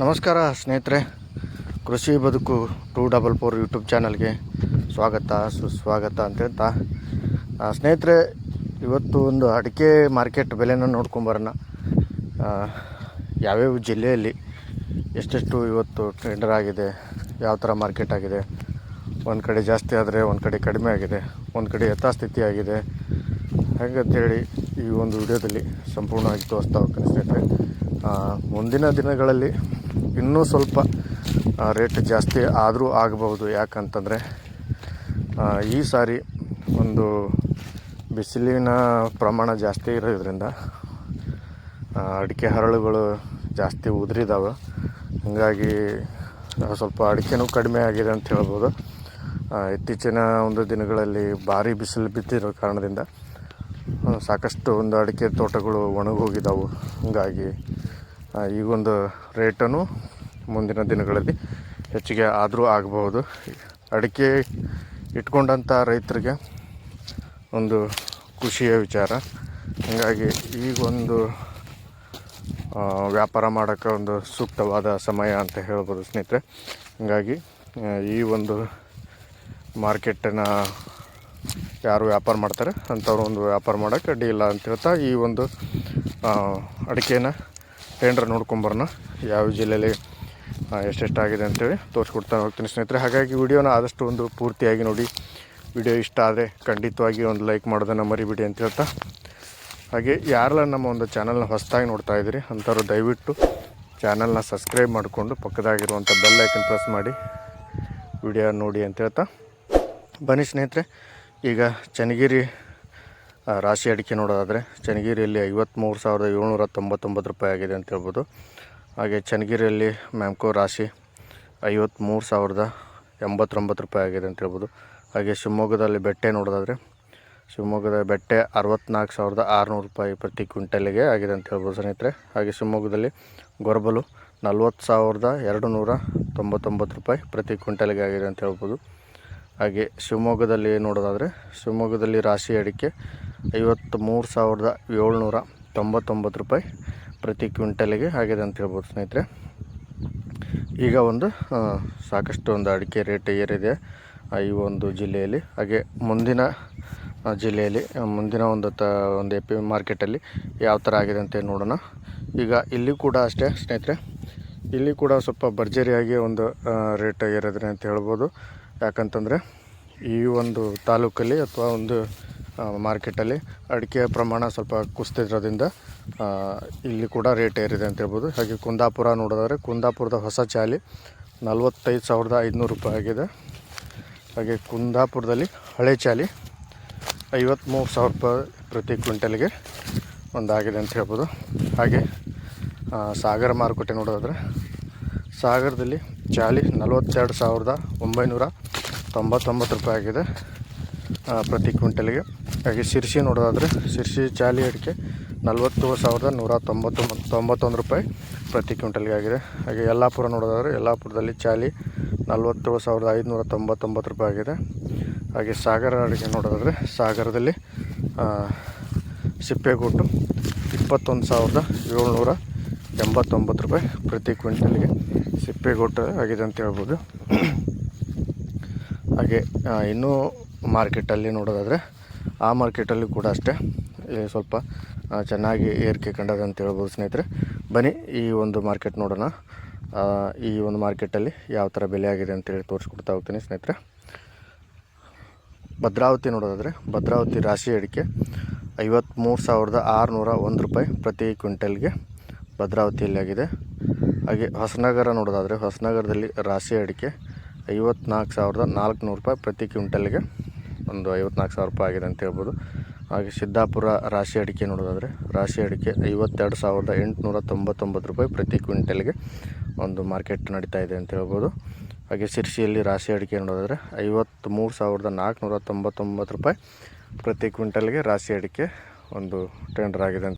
ನಮಸ್ಕಾರ ಸ್ನೇಹಿತರೆ, ಕೃಷಿ ಬದುಕು 244 ಯೂಟ್ಯೂಬ್ ಚಾನಲ್ಗೆ ಸ್ವಾಗತ ಸುಸ್ವಾಗತ ಅಂತ ಹೇಳ್ತಾ ಸ್ನೇಹಿತರೆ, ಇವತ್ತು ಒಂದು ಅಡಿಕೆ ಮಾರ್ಕೆಟ್ ಬೆಲೆನ ನೋಡ್ಕೊಂಬರೋಣ. ಯಾವ್ಯಾವ ಜಿಲ್ಲೆಯಲ್ಲಿ ಎಷ್ಟೆಷ್ಟು ಇವತ್ತು ಟೆಂಡರ್ ಆಗಿದೆ, ಯಾವ ಥರ ಮಾರ್ಕೆಟ್ ಆಗಿದೆ, ಒಂದು ಕಡೆ ಜಾಸ್ತಿ ಆದರೆ ಒಂದು ಕಡೆ ಕಡಿಮೆ ಆಗಿದೆ, ಒಂದು ಕಡೆ ಯಥಾಸ್ಥಿತಿ ಆಗಿದೆ, ಹಾಗಂತೇಳಿ ಈ ಒಂದು ವಿಡಿಯೋದಲ್ಲಿ ಸಂಪೂರ್ಣವಾಗಿ ತೋರಿಸ್ತಾ ಹೋಗ್ತೀನಿ ಸ್ನೇಹಿತರೆ. ಮುಂದಿನ ದಿನಗಳಲ್ಲಿ ಇನ್ನೂ ಸ್ವಲ್ಪ ರೇಟ್ ಜಾಸ್ತಿ ಆದರೂ ಆಗಬಹುದು. ಯಾಕಂತಂದರೆ ಈ ಸಾರಿ ಒಂದು ಬಿಸಿಲಿನ ಪ್ರಮಾಣ ಜಾಸ್ತಿ ಇರೋದ್ರಿಂದ ಅಡಿಕೆ ಹರಳುಗಳು ಜಾಸ್ತಿ ಉದುರಿದಾವೆ. ಹೀಗಾಗಿ ಸ್ವಲ್ಪ ಅಡಿಕೆನೂ ಕಡಿಮೆ ಆಗಿದೆ ಅಂತ ಹೇಳ್ಬೋದು. ಇತ್ತೀಚಿನ ಒಂದು ದಿನಗಳಲ್ಲಿ ಭಾರಿ ಬಿಸಿಲು ಬಿದ್ದಿರೋ ಕಾರಣದಿಂದ ಸಾಕಷ್ಟು ಒಂದು ಅಡಿಕೆ ತೋಟಗಳು ಒಣಗೋಗಿದ್ದಾವೆ. ಹೀಗಾಗಿ ಈಗೊಂದು ರೇಟನ್ನು ಮುಂದಿನ ದಿನಗಳಲ್ಲಿ ಹೆಚ್ಚಿಗೆ ಆದರೂ ಆಗಬಹುದು. ಅಡಿಕೆ ಇಟ್ಕೊಂಡಂಥ ರೈತರಿಗೆ ಒಂದು ಖುಷಿಯ ವಿಚಾರ. ಹೀಗಾಗಿ ಈಗೊಂದು ವ್ಯಾಪಾರ ಮಾಡೋಕ್ಕೆ ಒಂದು ಸೂಕ್ತವಾದ ಸಮಯ ಅಂತ ಹೇಳ್ಬೋದು ಸ್ನೇಹಿತರೆ. ಹೀಗಾಗಿ ಈ ಒಂದು ಮಾರ್ಕೆಟನ್ನು ಯಾರು ವ್ಯಾಪಾರ ಮಾಡ್ತಾರೆ ಅಂಥವ್ರು ಒಂದು ವ್ಯಾಪಾರ ಮಾಡೋಕ್ಕೆ ಅಡ್ಡಿ ಇಲ್ಲ ಅಂತ ಹೇಳ್ತಾ ಈ ಒಂದು ಅಡಿಕೆನ ಟೆಂಡರ್ ನೋಡ್ಕೊಂಬರೋಣ. ಯಾವ ಜಿಲ್ಲೆಯಲ್ಲಿ ಎಷ್ಟೆಷ್ಟಾಗಿದೆ ಅಂತೇಳಿ ತೋರಿಸ್ಕೊಡ್ತಾ ಹೋಗ್ತೀನಿ ಸ್ನೇಹಿತರೆ. ಹಾಗಾಗಿ ವಿಡಿಯೋನ ಆದಷ್ಟು ಒಂದು ಪೂರ್ತಿಯಾಗಿ ನೋಡಿ. ವಿಡಿಯೋ ಇಷ್ಟ ಆದರೆ ಖಂಡಿತವಾಗಿ ಒಂದು ಲೈಕ್ ಮಾಡೋದನ್ನು ಮರಿಬಿಡಿ ಅಂತ ಹೇಳ್ತಾ, ಹಾಗೆ ಯಾರೆಲ್ಲ ನಮ್ಮ ಒಂದು ಚಾನಲ್ನ ಹೊಸದಾಗಿ ನೋಡ್ತಾ ಇದ್ದೀರಿ ಅಂಥವ್ರು ದಯವಿಟ್ಟು ಚಾನಲ್ನ ಸಬ್ಸ್ಕ್ರೈಬ್ ಮಾಡಿಕೊಂಡು ಪಕ್ಕದಾಗಿರುವಂಥ ಬೆಲ್ ಐಕನ್ ಪ್ರೆಸ್ ಮಾಡಿ ವಿಡಿಯೋ ನೋಡಿ ಅಂತ ಹೇಳ್ತಾ ಬನ್ನಿ ಸ್ನೇಹಿತರೆ. ಈಗ ಚನ್ನಗಿರಿ ರಾಶಿ ಅಡಿಕೆ ನೋಡೋದಾದರೆ ಚನ್ನಗಿರಿಯಲ್ಲಿ 53,799 ರೂಪಾಯಿ ಆಗಿದೆ ಅಂತ ಹೇಳ್ಬೋದು. ಹಾಗೆ ಚನ್ನಗಿರಿಯಲ್ಲಿ ಮ್ಯಾಮ್ಕೋ ರಾಶಿ 53,089 ರೂಪಾಯಿ ಆಗಿದೆ ಅಂತ ಹೇಳ್ಬೋದು. ಹಾಗೆ ಶಿವಮೊಗ್ಗದಲ್ಲಿ ಬೆಟ್ಟೆ ನೋಡೋದಾದರೆ ಶಿವಮೊಗ್ಗದ ಬೆಟ್ಟೆ 64,600 ರೂಪಾಯಿ ಪ್ರತಿ ಕ್ವಿಂಟಲಿಗೆ ಆಗಿದೆ ಅಂತ ಹೇಳ್ಬೋದು ಸ್ನೇಹಿತರೆ. ಹಾಗೆ ಶಿವಮೊಗ್ಗದಲ್ಲಿ ಗೊರಬಲು 40,299 ರೂಪಾಯಿ ಪ್ರತಿ ಕ್ವಿಂಟಲಿಗೆ ಆಗಿದೆ ಅಂತ ಹೇಳ್ಬೋದು. ಹಾಗೆ ಶಿವಮೊಗ್ಗದಲ್ಲಿ ನೋಡೋದಾದರೆ ಶಿವಮೊಗ್ಗದಲ್ಲಿ ರಾಶಿ ಅಡಿಕೆ 53,799 ರೂಪಾಯಿ ಪ್ರತಿ ಕ್ವಿಂಟಲಿಗೆ ಆಗಿದೆ ಅಂತ ಹೇಳ್ಬೋದು ಸ್ನೇಹಿತರೆ. ಈಗ ಒಂದು ಸಾಕಷ್ಟು ಒಂದು ಅಡಿಕೆ ರೇಟ್ ಏರಿದೆ ಈ ಒಂದು ಜಿಲ್ಲೆಯಲ್ಲಿ. ಹಾಗೆ ಮುಂದಿನ ಜಿಲ್ಲೆಯಲ್ಲಿ ಮುಂದಿನ ಒಂದು ಎಪಿ ಮಾರ್ಕೆಟಲ್ಲಿ ಯಾವ ಥರ ಆಗಿದೆ ಅಂತ ನೋಡೋಣ. ಈಗ ಇಲ್ಲಿ ಕೂಡ ಅಷ್ಟೇ ಸ್ನೇಹಿತರೆ, ಇಲ್ಲಿ ಕೂಡ ಸ್ವಲ್ಪ ಭರ್ಜರಿಯಾಗಿ ಒಂದು ರೇಟ್ ಏರಿದ್ರೆ ಅಂತ ಹೇಳ್ಬೋದು. ಯಾಕಂತಂದರೆ ಈ ಒಂದು ತಾಲೂಕಲ್ಲಿ ಅಥವಾ ಒಂದು ಮಾರ್ಕೆಟಲ್ಲಿ ಅಡಿಕೆಯ ಪ್ರಮಾಣ ಸ್ವಲ್ಪ ಕುಸಿದಿರೋದ್ರಿಂದ ಇಲ್ಲಿ ಕೂಡ ರೇಟ್ ಏರಿದೆ ಅಂತ ಹೇಳ್ಬೋದು. ಹಾಗೆ ಕುಂದಾಪುರ ನೋಡೋದಾದರೆ ಕುಂದಾಪುರದ ಹೊಸ ಚಾಲಿ 45,500 ರೂಪಾಯಿ ಆಗಿದೆ. ಹಾಗೆ ಕುಂದಾಪುರದಲ್ಲಿ ಹಳೆ ಚಾಲಿ 53,000 ರೂಪಾಯಿ ಪ್ರತಿ ಕ್ವಿಂಟಲ್ಗೆ ಒಂದಾಗಿದೆ ಅಂತ ಹೇಳ್ಬೋದು. ಹಾಗೆ ಸಾಗರ ಮಾರುಕಟ್ಟೆ ನೋಡೋದಾದರೆ ಸಾಗರದಲ್ಲಿ ಚಾಲಿ 42,999 ರೂಪಾಯಿ ಆಗಿದೆ ಪ್ರತಿ ಕ್ವಿಂಟಲ್ಗೆ. ಹಾಗೆ ಶಿರ್ಸಿ ನೋಡೋದಾದರೆ ಶಿರ್ಸಿ ಚಾಲಿ ಅಡಿಕೆ 40,191 ರೂಪಾಯಿ ಪ್ರತಿ ಕ್ವಿಂಟಲ್ಗೆ ಆಗಿದೆ. ಹಾಗೆ ಯಲ್ಲಾಪುರ ನೋಡೋದಾದರೆ ಯಲ್ಲಾಪುರದಲ್ಲಿ ಚಾಲಿ 47,599 ರೂಪಾಯಿ ಆಗಿದೆ. ಹಾಗೆ ಸಾಗರ ಅಡಿಕೆ ನೋಡೋದಾದರೆ ಸಾಗರದಲ್ಲಿ ಸಿಪ್ಪೆಗೋಟು 21,789 ರೂಪಾಯಿ ಪ್ರತಿ ಕ್ವಿಂಟಲ್ಗೆ ಸಿಪ್ಪೆಗೋಟು ಆಗಿದೆ ಅಂತ ಹೇಳ್ಬೋದು. ಹಾಗೆ ಇನ್ನೂ ಮಾರ್ಕೆಟಲ್ಲಿ ನೋಡೋದಾದರೆ ಆ ಮಾರ್ಕೆಟಲ್ಲಿ ಕೂಡ ಅಷ್ಟೇ ಸ್ವಲ್ಪ ಚೆನ್ನಾಗಿ ಏರಿಕೆ ಕಂಡದ ಅಂತ ಹೇಳ್ಬೋದು ಸ್ನೇಹಿತರೆ. ಬನ್ನಿ ಈ ಒಂದು ಮಾರ್ಕೆಟ್ ನೋಡೋಣ. ಈ ಒಂದು ಮಾರ್ಕೆಟಲ್ಲಿ ಯಾವ ಥರ ಬೆಲೆ ಆಗಿದೆ ಅಂತೇಳಿ ತೋರಿಸ್ಕೊಡ್ತಾ ಹೋಗ್ತೀನಿ ಸ್ನೇಹಿತರೆ. ಭದ್ರಾವತಿ ನೋಡೋದಾದರೆ ಭದ್ರಾವತಿ ರಾಶಿ ಅಡಿಕೆ 53,601 ರೂಪಾಯಿ ಪ್ರತಿ ಕ್ವಿಂಟಲ್ಗೆ ಭದ್ರಾವತಿಯಲ್ಲಿ ಆಗಿದೆ. ಹಾಗೆ ಹೊಸನಗರ ನೋಡೋದಾದರೆ ಹೊಸನಗರದಲ್ಲಿ ರಾಶಿ ಅಡಿಕೆ 54,400 ರೂಪಾಯಿ ಪ್ರತಿ ಕ್ವಿಂಟಲ್ಗೆ ಒಂದು 54,000 ರೂಪಾಯಿ ಆಗಿದೆ ಅಂತ ಹೇಳ್ಬೋದು. ಹಾಗೆ ಸಿದ್ದಾಪುರ ರಾಶಿ ಅಡಿಕೆ ನೋಡೋದಾದರೆ ರಾಶಿ ಅಡಿಕೆ 52,899 ರೂಪಾಯಿ ಪ್ರತಿ ಕ್ವಿಂಟಲ್ಗೆ ಒಂದು ಮಾರ್ಕೆಟ್ ನಡೀತಾ ಇದೆ ಅಂತ ಹೇಳ್ಬೋದು. ಹಾಗೆ ಶಿರ್ಸಿಯಲ್ಲಿ ರಾಶಿ ಅಡಿಕೆ ನೋಡೋದಾದರೆ 53,499 ರೂಪಾಯಿ ಪ್ರತಿ ಕ್ವಿಂಟಲ್ಗೆ ರಾಶಿ ಅಡಿಕೆ ಒಂದು ಟೆಂಡರ್ ಆಗಿದೆ ಅಂತ